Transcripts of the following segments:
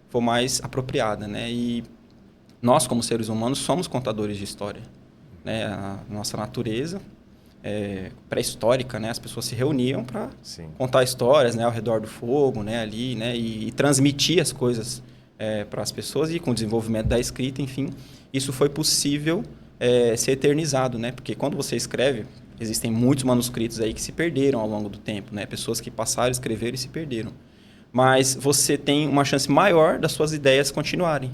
for mais apropriada, né? E nós, como seres humanos, somos contadores de história, né? A nossa natureza pré-histórica, né? As pessoas se reuniam para contar histórias, né? Ao redor do fogo, né? Ali, né? E transmitir as coisas para as pessoas, e com o desenvolvimento da escrita, enfim, isso foi possível ser eternizado, né? Porque quando você escreve, existem muitos manuscritos aí que se perderam ao longo do tempo, né? Pessoas que passaram, escreveram e se perderam. Mas você tem uma chance maior das suas ideias continuarem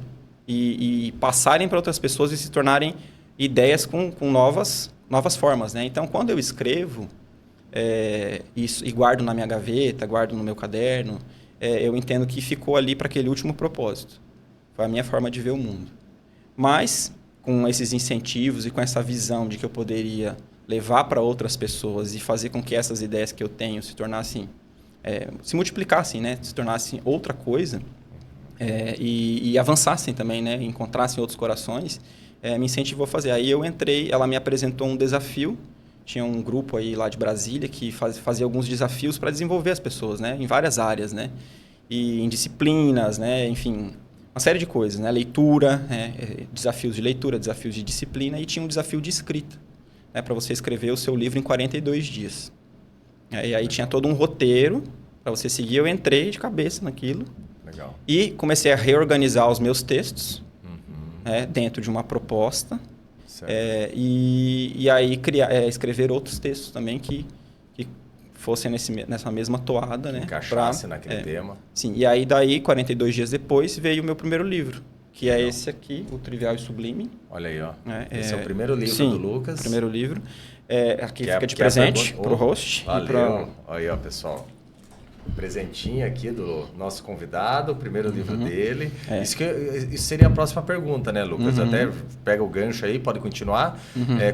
e passarem para outras pessoas e se tornarem ideias com novas formas, né? Então, quando eu escrevo isso e guardo na minha gaveta, guardo no meu caderno, eu entendo que ficou ali para aquele último propósito. Foi a minha forma de ver o mundo. Mas, com esses incentivos e com essa visão de que eu poderia levar para outras pessoas e fazer com que essas ideias que eu tenho se tornassem, se multiplicassem, né? Se tornassem outra coisa, e avançassem também, né? Encontrassem outros corações, me incentivou a fazer. Aí eu entrei, ela me apresentou um desafio. Tinha um grupo aí lá de Brasília que fazia alguns desafios para desenvolver as pessoas, né? Em várias áreas, né? E em disciplinas, né? Enfim, uma série de coisas, né? Leitura, desafios de leitura, desafios de disciplina, e tinha um desafio de escrita, né? Para você escrever o seu livro em 42 dias. E aí tinha todo um roteiro para você seguir. Eu entrei de cabeça naquilo. Legal. E comecei a reorganizar os meus textos dentro de uma proposta. E aí escrever outros textos também que fossem nessa mesma toada, né? Encaixasse naquele tema. Sim, e aí daí, 42 dias depois, veio o meu primeiro livro, que é esse aqui, O Trivial e Sublime. Olha aí, ó. Esse é o primeiro livro do Lucas. O primeiro livro. Aqui fica de presente para o host. Valeu. Olha aí, ó, pessoal. Presentinho aqui do nosso convidado, o primeiro livro dele. Isso seria a próxima pergunta, né, Lucas? Até pega o gancho aí, pode continuar.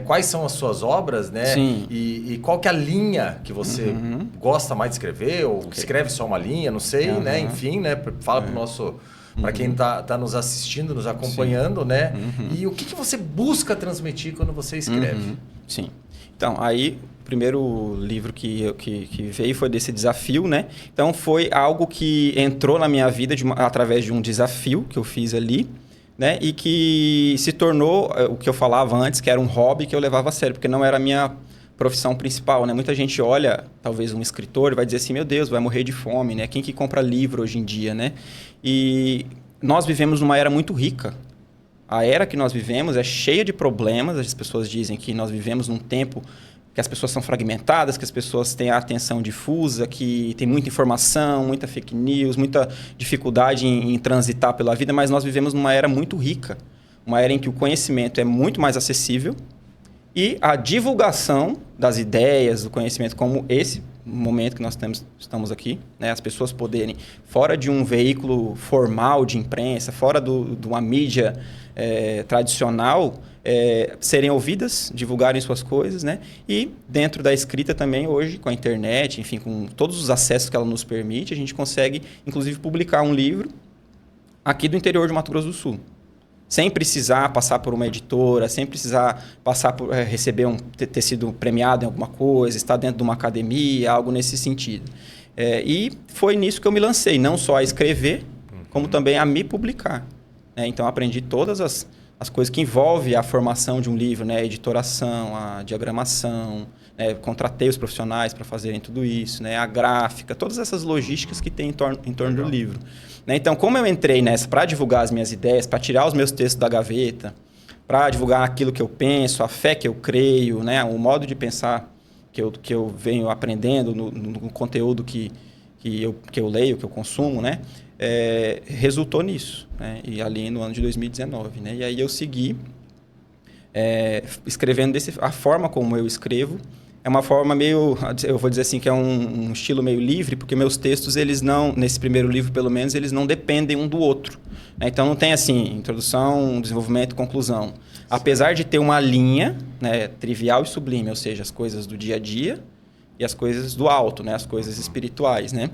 Quais são as suas obras, né? Sim. E qual que é a linha que você gosta mais de escrever? Ou escreve só uma linha, não sei, né? Enfim, né? Fala para o nosso... Para quem tá nos assistindo, nos acompanhando, né? E o que você busca transmitir quando você escreve? Sim. Então, aí... O primeiro livro que veio foi desse desafio, né? Então, foi algo que entrou na minha vida através de um desafio que eu fiz ali, né? E que se tornou o que eu falava antes, que era um hobby que eu levava a sério, porque não era a minha profissão principal, né? Muita gente olha, talvez um escritor, e vai dizer assim, meu Deus, vai morrer de fome, né? Quem que compra livro hoje em dia, né? E nós vivemos numa era muito rica. A era que nós vivemos é cheia de problemas. As pessoas dizem que nós vivemos num tempo que as pessoas são fragmentadas, que as pessoas têm a atenção difusa, que tem muita informação, muita fake news, muita dificuldade em transitar pela vida, mas nós vivemos numa era muito rica, uma era em que o conhecimento é muito mais acessível e a divulgação das ideias, do conhecimento, como esse momento que nós estamos aqui, né? As pessoas poderem, fora de um veículo formal de imprensa, fora de uma mídia tradicional, serem ouvidas, divulgarem suas coisas, né? E dentro da escrita também, hoje, com a internet, enfim, com todos os acessos que ela nos permite, a gente consegue, inclusive, publicar um livro aqui do interior de Mato Grosso do Sul. Sem precisar passar por uma editora, sem precisar passar por receber ter sido premiado em alguma coisa, estar dentro de uma academia, algo nesse sentido. E foi nisso que eu me lancei, não só a escrever, como também a me publicar. Então, aprendi todas as coisas que envolvem a formação de um livro, né? A editoração, a diagramação, contratei os profissionais para fazerem tudo isso, né? A gráfica, todas essas logísticas que tem em torno do livro. Então, como eu entrei nessa para divulgar as minhas ideias, para tirar os meus textos da gaveta, para divulgar aquilo que eu penso, a fé que eu creio, né? O modo de pensar que eu venho aprendendo no conteúdo que eu leio, que eu consumo, né? Resultou nisso, né? E ali no ano de 2019, né? E aí eu segui escrevendo a forma como eu escrevo. É uma forma meio, eu vou dizer assim, que é um estilo meio livre, porque meus textos, eles não, nesse primeiro livro pelo menos, eles não dependem um do outro, né? Então não tem assim, introdução, desenvolvimento, conclusão. Apesar de ter uma linha, né, trivial e sublime, ou seja, as coisas do dia a dia e as coisas do alto, né, as coisas espirituais, né?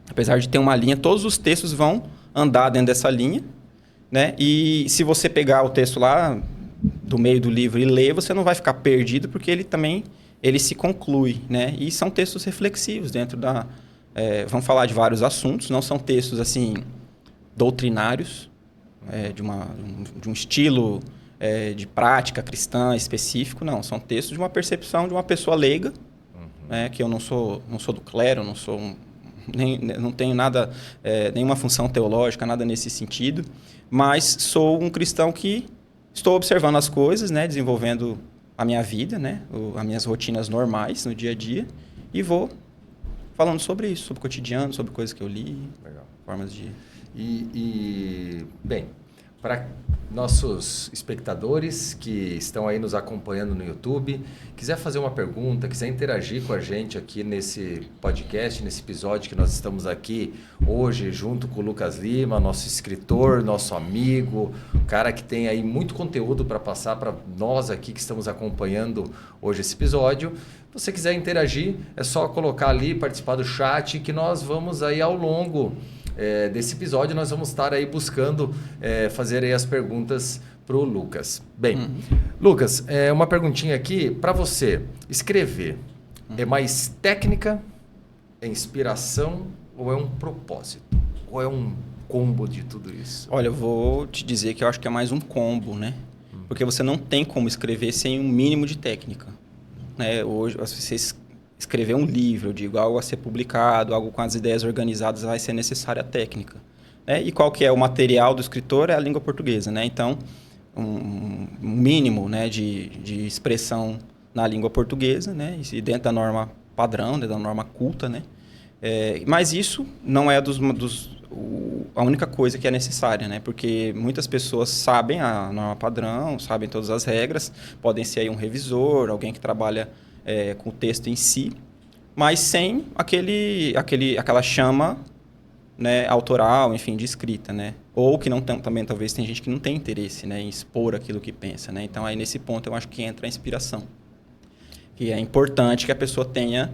Apesar de ter uma linha, todos os textos vão andar dentro dessa linha, né? E se você pegar o texto lá do meio do livro e ler, você não vai ficar perdido, porque ele se conclui, né? E são textos reflexivos dentro da... vamos falar de vários assuntos, não são textos assim doutrinários, de um estilo de prática cristã específico, não. São textos de uma percepção de uma pessoa leiga, que eu não sou do clero, não tenho nada, nenhuma função teológica, nada nesse sentido, mas sou um cristão que estou observando as coisas, né, desenvolvendo a minha vida, né, as minhas rotinas normais no dia a dia, e vou falando sobre isso, sobre o cotidiano, sobre coisas que eu li, formas de... Bem, para nossos espectadores que estão aí nos acompanhando no YouTube, quiser fazer uma pergunta, quiser interagir com a gente aqui nesse podcast, nesse episódio que nós estamos aqui hoje junto com o Lucas Lima, nosso escritor, nosso amigo, um cara que tem aí muito conteúdo para passar para nós aqui que estamos acompanhando hoje esse episódio. Se você quiser interagir, é só colocar ali, participar do chat, que nós vamos aí ao longo desse episódio, nós vamos estar aí buscando fazer aí as perguntas para o Lucas. Bem, Lucas, uma perguntinha aqui para você. Escrever é mais técnica, é inspiração ou é um propósito? Ou é um combo de tudo isso? Olha, eu vou te dizer que eu acho que é mais um combo, né? Porque você não tem como escrever sem um mínimo de técnica. Né? Hoje, você escrever um livro, eu digo, algo a ser publicado, algo com as ideias organizadas, vai ser necessária a técnica. Né? E qual que é o material do escritor? É a língua portuguesa. Né? Então, um mínimo, né, de expressão na língua portuguesa, né? E dentro da norma padrão, dentro da norma culta. Né? Mas isso não é a única coisa que é necessária, né? Porque muitas pessoas sabem a norma padrão, sabem todas as regras, podem ser aí um revisor, alguém que trabalha com o texto em si, mas sem aquela chama, né, autoral, enfim, de escrita, né? Ou que não também talvez tem gente que não tem interesse, né, em expor aquilo que pensa, né? Então aí nesse ponto eu acho que entra a inspiração, que é importante que a pessoa tenha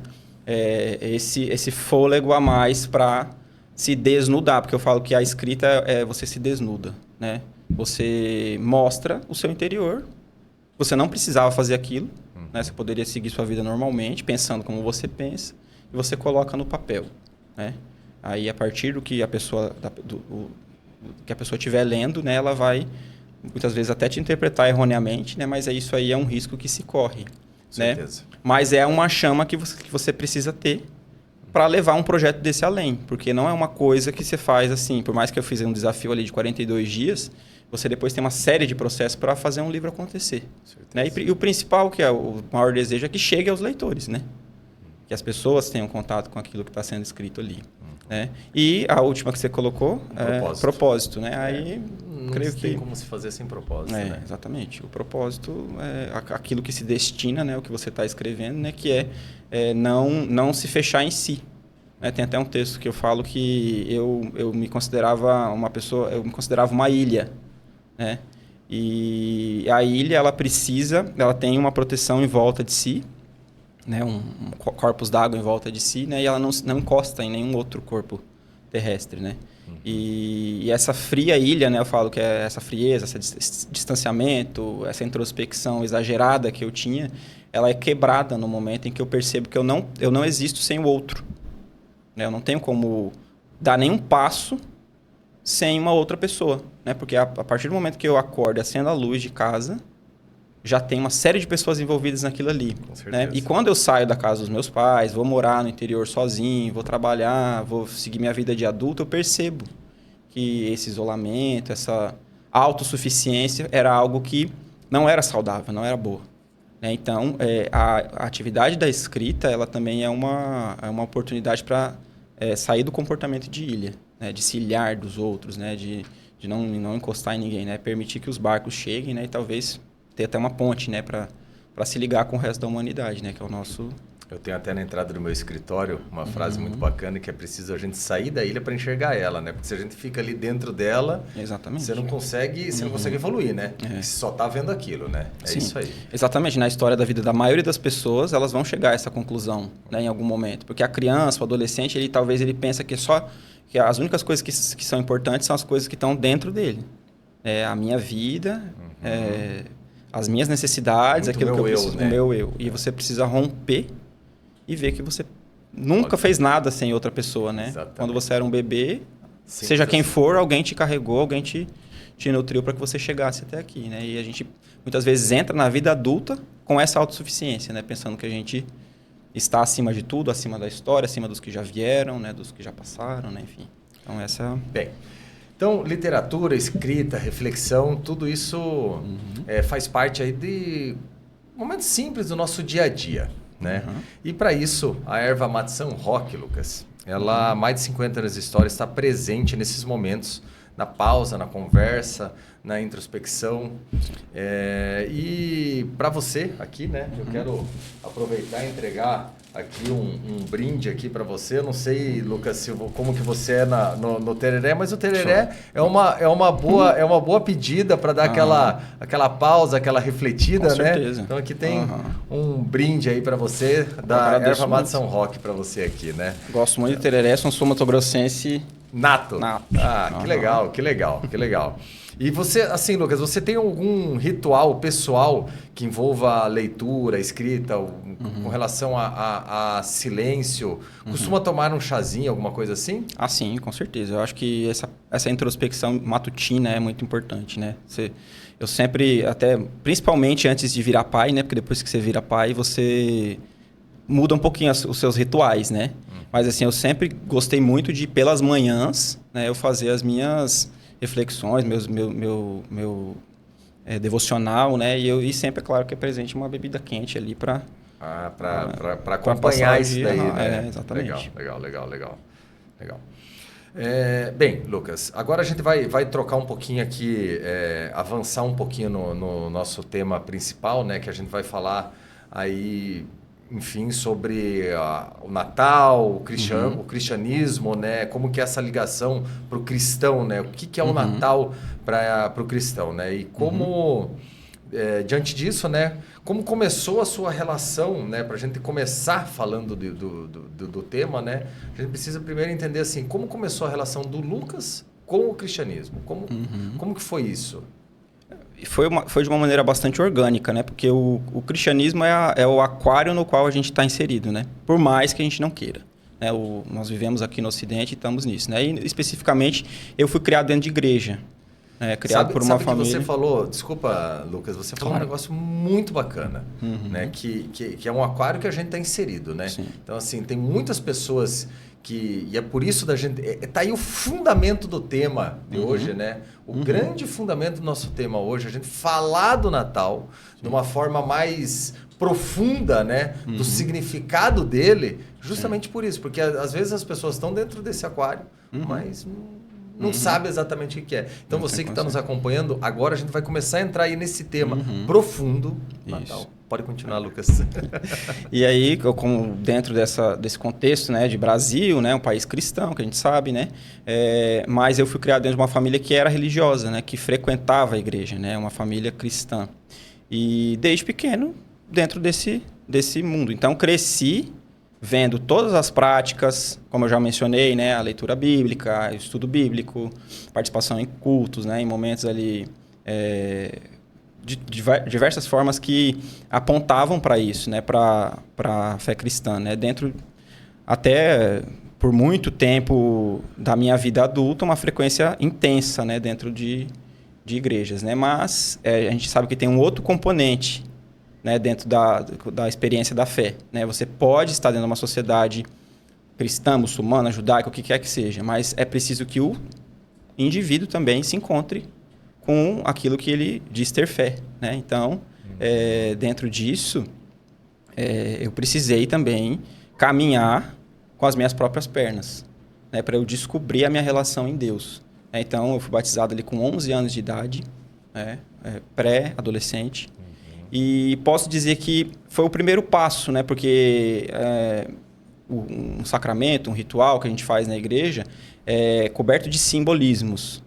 esse fôlego a mais para se desnudar, porque eu falo que a escrita você se desnuda, né? Você mostra o seu interior. Você não precisava fazer aquilo, né? Você poderia seguir sua vida normalmente, pensando como você pensa, e você coloca no papel, né? Aí, a partir do que a pessoa estiver lendo, né, ela vai, muitas vezes, até te interpretar erroneamente, né? Mas isso aí é um risco que se corre, né? Certeza. Mas é uma chama que você precisa ter para levar um projeto desse além, porque não é uma coisa que você faz assim, por mais que eu fiz um desafio ali de 42 dias, você depois tem uma série de processos para fazer um livro acontecer. Né? E o principal, que é o maior desejo, é que chegue aos leitores, né? Que as pessoas tenham contato com aquilo que está sendo escrito ali. Né? E a última que você colocou propósito. Né? Aí, creio que... Não tem como se fazer sem propósito. Né? Exatamente. O propósito é aquilo que se destina, né? O que você está escrevendo, né? Que não se fechar em si. Né? Tem até um texto que eu falo que eu me considerava uma pessoa, eu me considerava uma ilha. Né? E a ilha, ela tem uma proteção em volta de si, né? Um corpos d'água em volta de si, né? E ela não encosta em nenhum outro corpo terrestre, né? E essa fria ilha, né? Eu falo que é essa frieza, esse distanciamento, essa introspecção exagerada que eu tinha, ela é quebrada no momento em que eu percebo que eu não existo sem o outro. Né? Eu não tenho como dar nenhum passo sem uma outra pessoa, né? Porque a partir do momento que eu acordo e acendo a luz de casa, já tem uma série de pessoas envolvidas naquilo ali. Com certeza. Né? E quando eu saio da casa dos meus pais, vou morar no interior sozinho, vou trabalhar, vou seguir minha vida de adulto, eu percebo que esse isolamento, essa autossuficiência era algo que não era saudável, não era boa. Né? Então, a atividade da escrita, ela também é uma oportunidade para sair do comportamento de ilha. Né, de se ilhar dos outros, né, de não encostar em ninguém, né, permitir que os barcos cheguem, né, e talvez ter até uma ponte, né, para se ligar com o resto da humanidade, né, que é o nosso... Eu tenho até na entrada do meu escritório uma frase muito bacana, que é preciso a gente sair da ilha para enxergar ela, né? Porque se a gente fica ali dentro dela, exatamente, você não consegue evoluir, né? Você só está vendo aquilo, né? É isso aí. Exatamente. Na história da vida da maioria das pessoas, elas vão chegar a essa conclusão, né, em algum momento. Porque a criança, o adolescente, talvez ele pensa que as únicas coisas que são importantes são as coisas que estão dentro dele. A minha vida, as minhas necessidades, aquilo que eu preciso, né? O meu eu. E você precisa romper e ver que você nunca fez nada sem outra pessoa, né? Exatamente. Quando você era um bebê, Seja quem for, alguém te carregou, alguém te nutriu para que você chegasse até aqui, né? E a gente muitas vezes entra na vida adulta com essa autossuficiência, né? Pensando que a gente está acima de tudo, acima da história, acima dos que já vieram, né? Dos que já passaram, né? Enfim. Então essa... Bem, então literatura, escrita, reflexão, tudo isso faz parte aí de momentos simples do nosso dia a dia, né? E para isso, a Erva Mate San Roque, Lucas, ela há mais de 50 anos de história está presente nesses momentos, na pausa, na conversa, na introspecção. E para você aqui, né? Eu quero aproveitar e entregar aqui um brinde aqui para você. Eu não sei, Lucas, como que você é no tereré, mas o tereré é uma boa pedida para dar aquela pausa, aquela refletida, né? Certeza. Então aqui tem um brinde aí para você da Erva Mate San Roque para você aqui, né? Gosto muito de tereré, sou um sul-mato-grossense nato. Ah, que legal. E você, assim, Lucas, você tem algum ritual pessoal que envolva leitura, escrita, com relação a silêncio? Costuma tomar um chazinho, alguma coisa assim? Ah, sim, com certeza. Eu acho que essa introspecção matutina é muito importante, né? Eu sempre, até principalmente antes de virar pai, né? Porque depois que você vira pai, você muda um pouquinho os seus rituais, né? Mas assim, eu sempre gostei muito de, pelas manhãs, né, eu fazer as minhas reflexões, meu devocional, né? E sempre, é claro, que é presente uma bebida quente ali para acompanhar isso daí, né? Exatamente. Legal. Bem, Lucas, agora a gente vai trocar um pouquinho aqui, avançar um pouquinho no nosso tema principal, né? Que a gente vai falar aí, enfim, sobre o Natal, o cristianismo, né? Como que é essa ligação para o cristão, né? O que é o Natal para o cristão, né? E como, diante disso, né? Como começou a sua relação, né? Para a gente começar falando do tema, né? A gente precisa primeiro entender, assim, como começou a relação do Lucas com o cristianismo? Como que foi isso? Foi de uma maneira bastante orgânica, né? Porque o cristianismo é o aquário no qual a gente está inserido, né? Por mais que a gente não queira. Né? Nós vivemos aqui no Ocidente e estamos nisso, né? E especificamente, eu fui criado dentro de igreja. Criado por uma família. Que você falou, desculpa, Lucas, você falou um negócio muito bacana, né? Que é um aquário que a gente está inserido, né? Sim. Então, assim, tem muitas pessoas e é por isso da gente... Tá aí o fundamento do tema de hoje, né? O grande fundamento do nosso tema hoje, a gente falar do Natal de uma forma mais profunda, né? Do significado dele, justamente por isso. Porque às vezes as pessoas estão dentro desse aquário, mas não sabe exatamente o que é. Então, você que está nos acompanhando, agora a gente vai começar a entrar aí nesse tema profundo, Natal. Pode continuar, Lucas. E aí, como dentro desse contexto, né, de Brasil, né, um país cristão, que a gente sabe, né, mas eu fui criado dentro de uma família que era religiosa, né, que frequentava a igreja, né, uma família cristã. E desde pequeno, dentro desse mundo. Então, cresci vendo todas as práticas, como eu já mencionei, né, a leitura bíblica, o estudo bíblico, participação em cultos, né, em momentos ali... de diversas formas que apontavam para isso, né, para a fé cristã, né, dentro até por muito tempo da minha vida adulta, uma frequência intensa, né, dentro de igrejas, né, mas a gente sabe que tem um outro componente, né, dentro da experiência da fé, né, você pode estar dentro de uma sociedade cristã, muçulmana, judaica, o que quer que seja, mas é preciso que o indivíduo também se encontre com aquilo que ele diz ter fé, né? Então, dentro disso, eu precisei também caminhar com as minhas próprias pernas, né? Para eu descobrir a minha relação em Deus. Então, eu fui batizado ali com 11 anos de idade, né? Pré-adolescente. E posso dizer que foi o primeiro passo, né? Porque um sacramento, um ritual que a gente faz na igreja é coberto de simbolismos.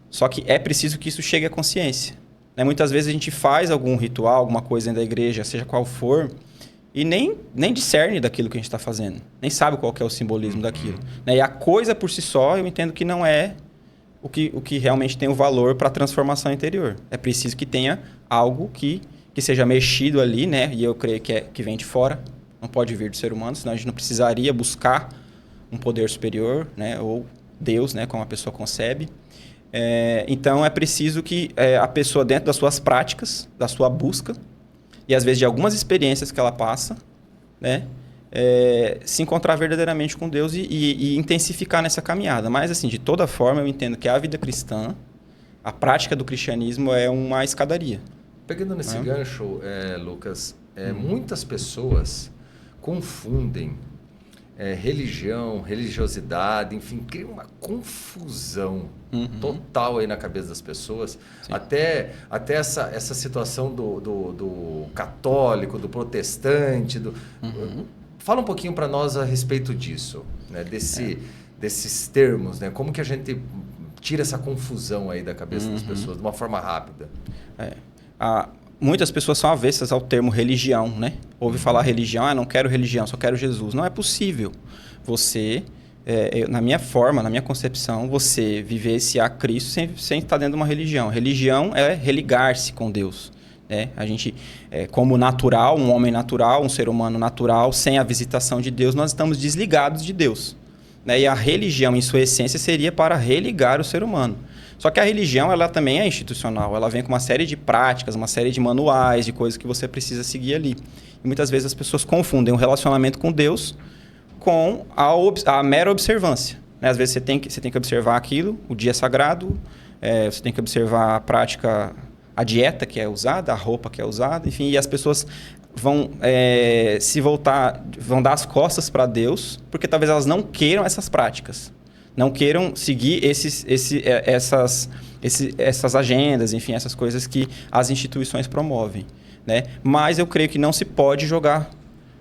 Só que é preciso que isso chegue à consciência. Né? Muitas vezes a gente faz algum ritual, alguma coisa dentro da igreja, seja qual for, e nem discerne daquilo que a gente está fazendo. Nem sabe qual que é o simbolismo daquilo. Né? E a coisa por si só, eu entendo que não é o que realmente tem o valor para a transformação interior. É preciso que tenha algo que seja mexido ali, né? E eu creio que vem de fora, não pode vir do ser humano, senão a gente não precisaria buscar um poder superior, né? Ou Deus, né, como a pessoa concebe. Então, é preciso que a pessoa, dentro das suas práticas, da sua busca, e às vezes de algumas experiências que ela passa, né, se encontrar verdadeiramente com Deus e intensificar nessa caminhada. Mas, assim, de toda forma, eu entendo que a vida cristã, a prática do cristianismo é uma escadaria. Pegando nesse gancho, Lucas, muitas pessoas confundem religião, religiosidade, enfim, cria uma confusão total aí na cabeça das pessoas. Até essa situação do católico, do protestante. Fala um pouquinho para nós a respeito disso, né? Desses termos, né? Como que a gente tira essa confusão aí da cabeça das pessoas de uma forma rápida? Muitas pessoas são avessas ao termo religião, né? Ouve falar religião, não quero religião, só quero Jesus. Não é possível você, na minha concepção, você vivenciar Cristo sem estar dentro de uma religião. Religião é religar-se com Deus, né? A gente, como natural, um homem natural, um ser humano natural, sem a visitação de Deus, nós estamos desligados de Deus, né? E a religião, em sua essência, seria para religar o ser humano. Só que a religião, ela também é institucional. Ela vem com uma série de práticas, uma série de manuais, de coisas que você precisa seguir ali. E muitas vezes as pessoas confundem o relacionamento com Deus com a mera observância, né? Às vezes você tem que observar aquilo, o dia sagrado, você tem que observar a prática, a dieta que é usada, a roupa que é usada, enfim, e as pessoas vão vão dar as costas para Deus, porque talvez elas não queiram essas práticas. Não queiram seguir essas agendas, enfim, essas coisas que as instituições promovem, né? Mas eu creio que não se pode jogar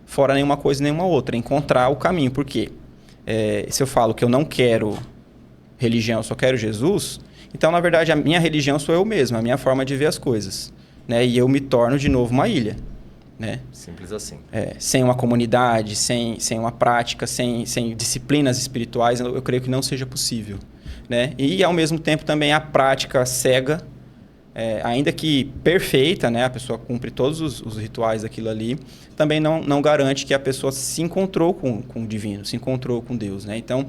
fora nenhuma coisa e nenhuma outra, encontrar o caminho. Por quê? Se eu falo que eu não quero religião, eu só quero Jesus, então, na verdade, a minha religião sou eu mesmo, a minha forma de ver as coisas, né? E eu me torno de novo uma ilha, né? Simples assim. Sem uma comunidade, sem uma prática, sem disciplinas espirituais, eu creio que não seja possível, né? E, ao mesmo tempo, também a prática cega, ainda que perfeita, né? A pessoa cumpre todos os rituais daquilo ali, também não garante que a pessoa se encontrou com o divino, se encontrou com Deus, né? Então,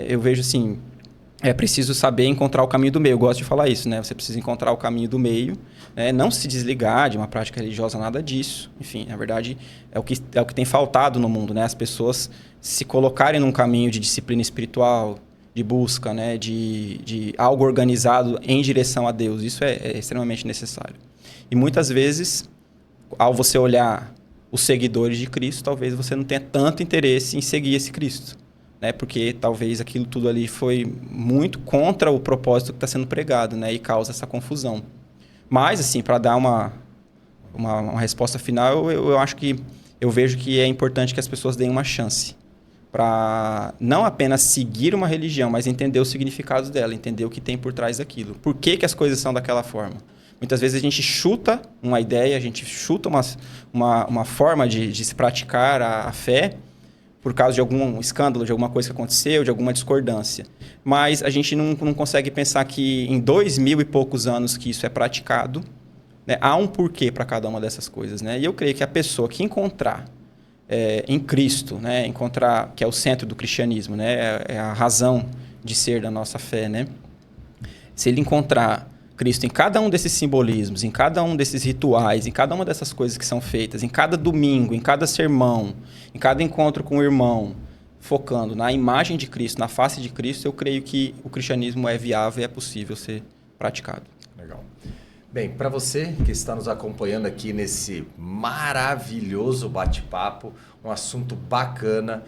eu vejo assim, é preciso saber encontrar o caminho do meio. Eu gosto de falar isso, né? Você precisa encontrar o caminho do meio, né? Não se desligar de uma prática religiosa, nada disso. Enfim, na verdade, é o que tem faltado no mundo, né? As pessoas se colocarem num caminho de disciplina espiritual, de busca, né? de algo organizado em direção a Deus. Isso é extremamente necessário. E muitas vezes, ao você olhar os seguidores de Cristo, talvez você não tenha tanto interesse em seguir esse Cristo, né? Porque talvez aquilo tudo ali foi muito contra o propósito que está sendo pregado, né? E causa essa confusão. Mas, assim, para dar uma resposta final, eu vejo que é importante que as pessoas deem uma chance para não apenas seguir uma religião, mas entender os significados dela, entender o que tem por trás daquilo. Por que as coisas são daquela forma? Muitas vezes a gente chuta uma ideia, a gente chuta uma forma de se praticar a fé por causa de algum escândalo, de alguma coisa que aconteceu, de alguma discordância. Mas a gente não consegue pensar que em 2000 e poucos anos que isso é praticado, né, há um porquê para cada uma dessas coisas, né? E eu creio que a pessoa que encontrar em Cristo, né, encontrar que é o centro do cristianismo, né, é a razão de ser da nossa fé, né? Se ele encontrar Cristo em cada um desses simbolismos, em cada um desses rituais, em cada uma dessas coisas que são feitas, em cada domingo, em cada sermão, em cada encontro com o irmão, focando na imagem de Cristo, na face de Cristo, eu creio que o cristianismo é viável e é possível ser praticado. Legal. Bem, para você que está nos acompanhando aqui nesse maravilhoso bate-papo, um assunto bacana,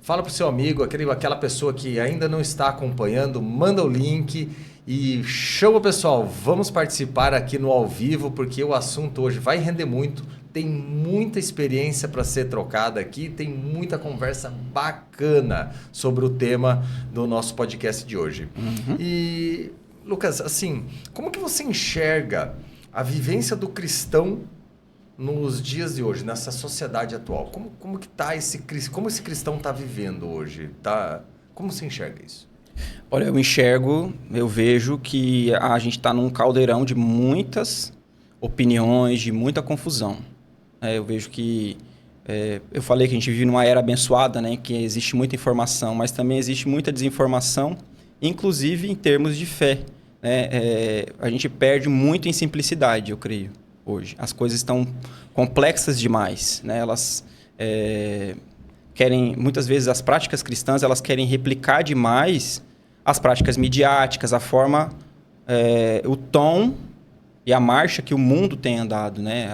fala para o seu amigo, aquela pessoa que ainda não está acompanhando, manda o link e chama o pessoal, vamos participar aqui no ao vivo, porque o assunto hoje vai render muito, tem muita experiência para ser trocada aqui, tem muita conversa bacana sobre o tema do nosso podcast de hoje. E, Lucas, assim, como que você enxerga a vivência do cristão nos dias de hoje, nessa sociedade atual? Como que tá como esse cristão está vivendo hoje? Como você enxerga isso? Olha, eu vejo que a gente está num caldeirão de muitas opiniões, de muita confusão. Eu vejo que Eu falei que a gente vive numa era abençoada, né? Que existe muita informação, mas também existe muita desinformação, inclusive em termos de fé. Né? A gente perde muito em simplicidade, eu creio, hoje. As coisas estão complexas demais, né? Elas querem, muitas vezes, as práticas cristãs, elas querem replicar demais as práticas midiáticas, a forma, o tom e a marcha que o mundo tem andado, né?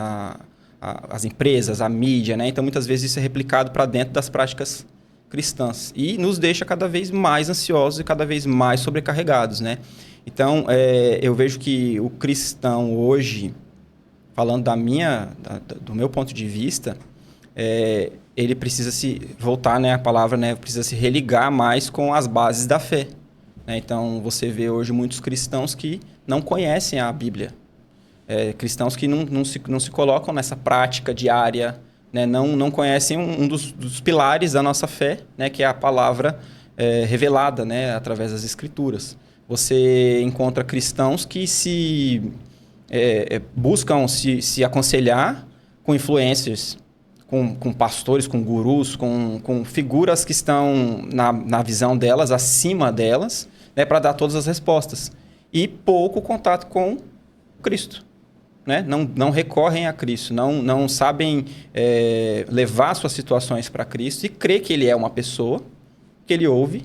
As empresas, a mídia, né? Então, muitas vezes isso é replicado para dentro das práticas cristãs e nos deixa cada vez mais ansiosos e cada vez mais sobrecarregados, né? Então, eu vejo que o cristão hoje, falando do meu ponto de vista, ele precisa se voltar, né, a palavra, né, precisa se religar mais com as bases da fé. Né? Então, você vê hoje muitos cristãos que não conhecem a Bíblia. Cristãos que não se colocam nessa prática diária, né? Não conhecem um dos pilares da nossa fé, né? Que é a palavra revelada, né? Através das Escrituras. Você encontra cristãos que buscam se aconselhar com influencers, com pastores, com gurus, com figuras que estão na visão delas, acima delas, né? Para dar todas as respostas. E pouco contato com Cristo. Né? Não recorrem a Cristo, não sabem levar suas situações para Cristo e crer que Ele é uma pessoa, que Ele ouve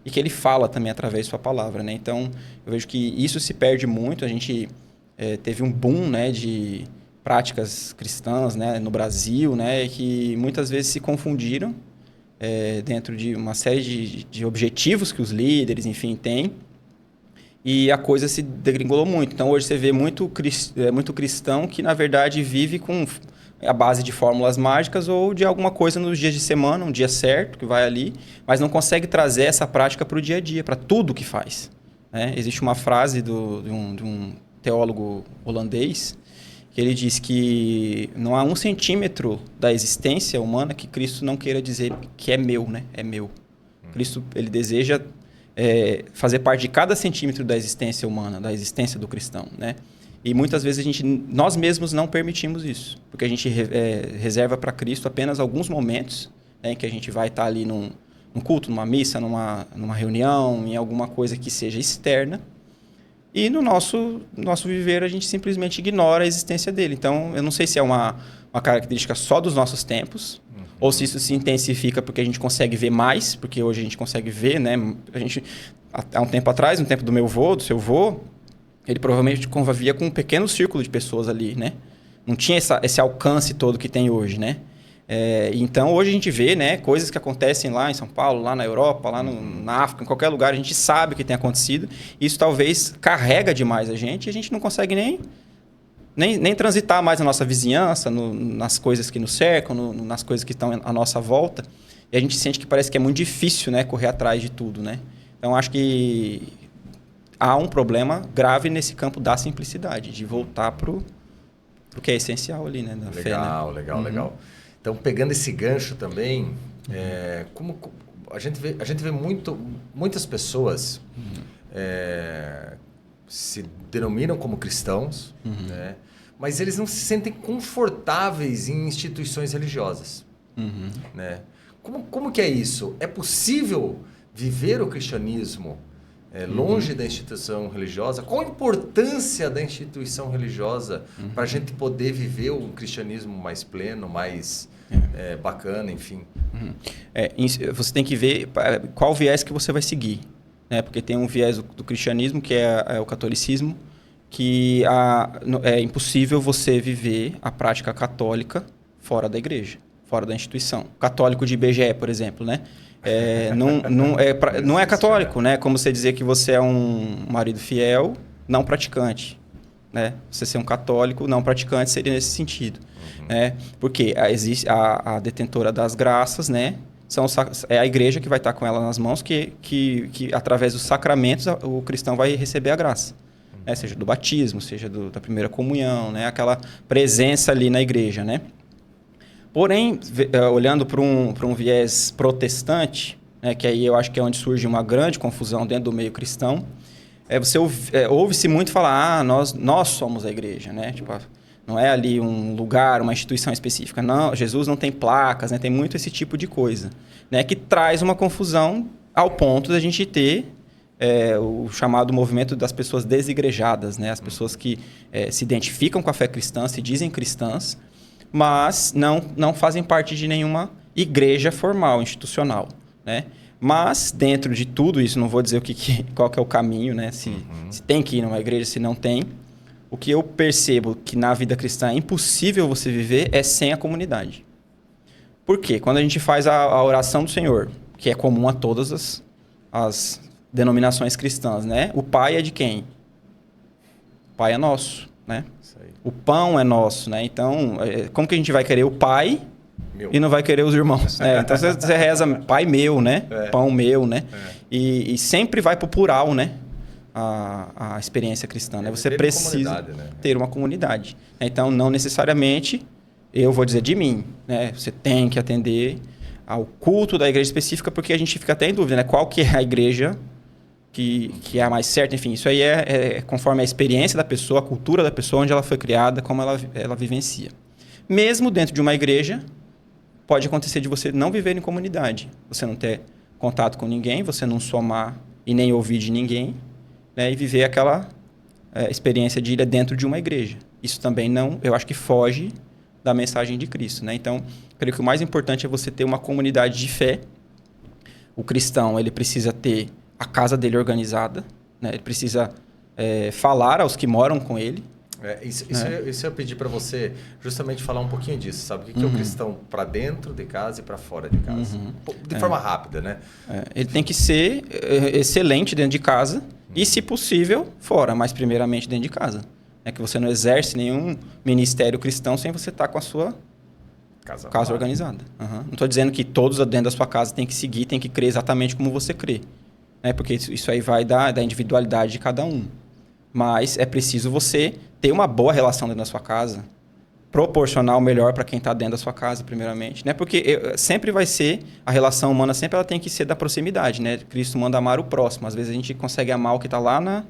e que Ele fala também através de sua palavra. Né? Então, eu vejo que isso se perde muito. A gente teve um boom, né, de práticas cristãs, né, no Brasil, né, que muitas vezes se confundiram dentro de uma série de objetivos que os líderes, enfim, têm. E a coisa se degringolou muito. Então, hoje você vê muito cristão que, na verdade, vive com a base de fórmulas mágicas ou de alguma coisa nos dias de semana, um dia certo, que vai ali, mas não consegue trazer essa prática para o dia a dia, para tudo que faz. Né? Existe uma frase de um teólogo holandês que ele diz que não há 1 centímetro da existência humana que Cristo não queira dizer que é meu, né? É meu. Cristo, ele deseja fazer parte de cada centímetro da existência humana, da existência do cristão, né? E muitas vezes nós mesmos não permitimos isso, porque a gente reserva para Cristo apenas alguns momentos, né, em que a gente vai estar ali num culto, numa missa, numa reunião, em alguma coisa que seja externa, e no nosso viver a gente simplesmente ignora a existência dele. Então, eu não sei se é uma característica só dos nossos tempos, ou se isso se intensifica porque a gente consegue ver mais, porque hoje a gente consegue ver, né? Há um tempo atrás, no tempo do meu avô, do seu avô, ele provavelmente convivia com um pequeno círculo de pessoas ali, né? Não tinha esse alcance todo que tem hoje, né? Então, hoje a gente vê, né, coisas que acontecem lá em São Paulo, lá na Europa, lá na África, em qualquer lugar, a gente sabe o que tem acontecido. Isso talvez carrega demais a gente e a gente não consegue nem transitar mais na nossa vizinhança, nas coisas que nos cercam, nas coisas que estão à nossa volta. E a gente sente que parece que é muito difícil, né, correr atrás de tudo, né? Então, acho que há um problema grave nesse campo da simplicidade, de voltar para o que é essencial ali, né? Da fé, né? Legal. Então, pegando esse gancho também, como a gente vê muitas pessoas se denominam como cristãos, né? Mas eles não se sentem confortáveis em instituições religiosas. Né? Como que é isso? É possível viver o cristianismo longe da instituição religiosa? Qual a importância da instituição religiosa para a gente poder viver um cristianismo mais pleno, mais bacana, enfim? Você tem que ver qual viés que você vai seguir. Né? Porque tem um viés do cristianismo, que é o catolicismo, que é impossível você viver a prática católica fora da igreja, fora da instituição. Católico de IBGE, por exemplo, né? Não é católico, né? Como você dizer que você é um marido fiel, não praticante. Né? Você ser um católico não praticante seria nesse sentido. Né? Porque existe a detentora das graças, né? É a igreja que vai estar com ela nas mãos, que através dos sacramentos o cristão vai receber a graça. Né? Seja do batismo, seja da primeira comunhão, né? Aquela presença ali na igreja, né? Porém, olhando para um viés protestante, né, que aí eu acho que é onde surge uma grande confusão dentro do meio cristão, você ouve-se muito falar, nós somos a igreja, né? Tipo, Não é ali um lugar, uma instituição específica. Não, Jesus não tem placas, né? Tem muito esse tipo de coisa, né? Que traz uma confusão ao ponto da gente ter o chamado movimento das pessoas desigrejadas, né? As pessoas que se identificam com a fé cristã, se dizem cristãs, mas não fazem parte de nenhuma igreja formal, institucional, né? Mas, dentro de tudo isso, não vou dizer qual que é o caminho, né? Se tem que ir numa igreja, se não tem. O que eu percebo que na vida cristã é impossível você viver é sem a comunidade. Por quê? Quando a gente faz a oração do Senhor, que é comum a todas as denominações cristãs, né? O Pai é de quem? O Pai é nosso, né? O pão é nosso, né? Então, como que a gente vai querer o Pai e não vai querer os irmãos? Então, você reza Pai meu, né? Pão meu, né? E sempre vai para o plural, né? A experiência cristã, né? Você precisa ter uma comunidade. Então, não necessariamente, eu vou dizer de mim, né? Você tem que atender ao culto da igreja específica, porque a gente fica até em dúvida, né? Qual que é a igreja que é a mais certa? Enfim, isso aí é conforme a experiência da pessoa, a cultura da pessoa, onde ela foi criada, como ela vivencia. Mesmo dentro de uma igreja, pode acontecer de você não viver em comunidade. Você não ter contato com ninguém, você não somar e nem ouvir de ninguém, né, e viver aquela experiência de ir dentro de uma igreja. Isso também eu acho que foge da mensagem de Cristo, né? Então, creio que o mais importante é você ter uma comunidade de fé. O cristão, ele precisa ter a casa dele organizada, né? Ele precisa falar aos que moram com ele. Isso eu pedi para você justamente falar um pouquinho disso, sabe? O que é o cristão para dentro de casa e para fora de casa? De forma rápida, né? Ele tem que ser excelente dentro de casa e, se possível, fora, mas primeiramente dentro de casa. É que você não exerce nenhum ministério cristão sem você estar com a sua casa organizada. Não estou dizendo que todos dentro da sua casa têm que seguir, têm que crer exatamente como você crê, né? Porque isso aí vai da individualidade de cada um. Mas é preciso você ter uma boa relação dentro da sua casa, proporcionar o melhor para quem está dentro da sua casa, primeiramente, né? Porque sempre vai ser, a relação humana sempre ela tem que ser da proximidade, né? Cristo manda amar o próximo. Às vezes a gente consegue amar o que está lá no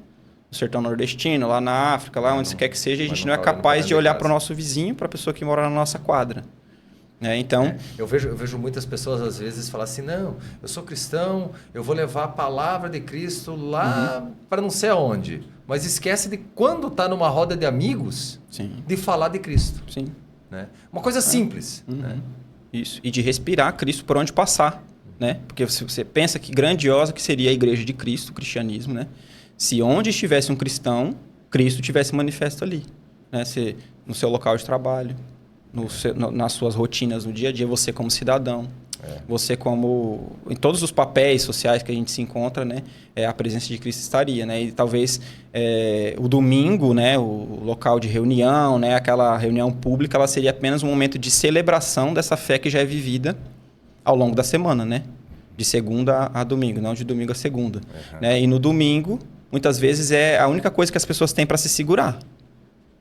sertão nordestino, lá na África, lá onde quer que seja, a gente não é capaz de olhar para o nosso vizinho, para a pessoa que mora na nossa quadra. Então, eu vejo muitas pessoas às vezes falar assim, não, eu sou cristão, eu vou levar a palavra de Cristo lá para não sei aonde, mas esquece de quando está numa roda de amigos, de falar de Cristo. Sim. Né? Uma coisa simples. Né? Isso, e de respirar Cristo por onde passar, né? Porque você pensa que grandiosa que seria a igreja de Cristo, o cristianismo, né? Se onde estivesse um cristão, Cristo tivesse manifesto ali, né? No seu local de trabalho, nas suas rotinas no dia a dia, você como cidadão, você como em todos os papéis sociais que a gente se encontra, né, a presença de Cristo estaria, né? E talvez o domingo, né, o local de reunião, né, aquela reunião pública, ela seria apenas um momento de celebração dessa fé que já é vivida ao longo da semana, né? De segunda a domingo, não de domingo a segunda, né? E no domingo, muitas vezes é a única coisa que as pessoas têm para se segurar.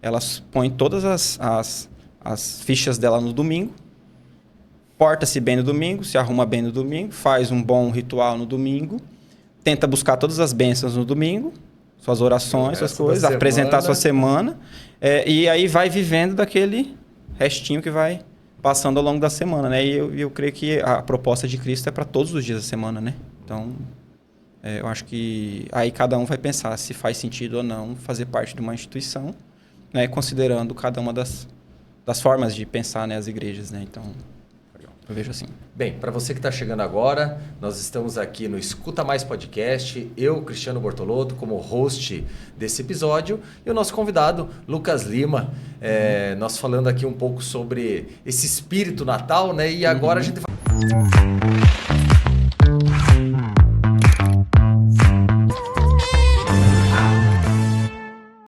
Elas põem todas as fichas dela no domingo, porta-se bem no domingo, se arruma bem no domingo, faz um bom ritual no domingo, tenta buscar todas as bênçãos no domingo, suas orações, suas coisas, apresentar sua semana, e aí vai vivendo daquele restinho que vai passando ao longo da semana, né? E eu creio que a proposta de Cristo é para todos os dias da semana, né? Então, eu acho que aí cada um vai pensar se faz sentido ou não fazer parte de uma instituição, né? Considerando cada uma das formas de pensar, né, as igrejas, né? Então, eu vejo assim. Bem, para você que está chegando agora, nós estamos aqui no Escuta Mais Podcast, eu, Cristiano Bortolotto, como host desse episódio, e o nosso convidado, Lucas Lima, nós falando aqui um pouco sobre esse espírito natal, né? E agora a gente vai...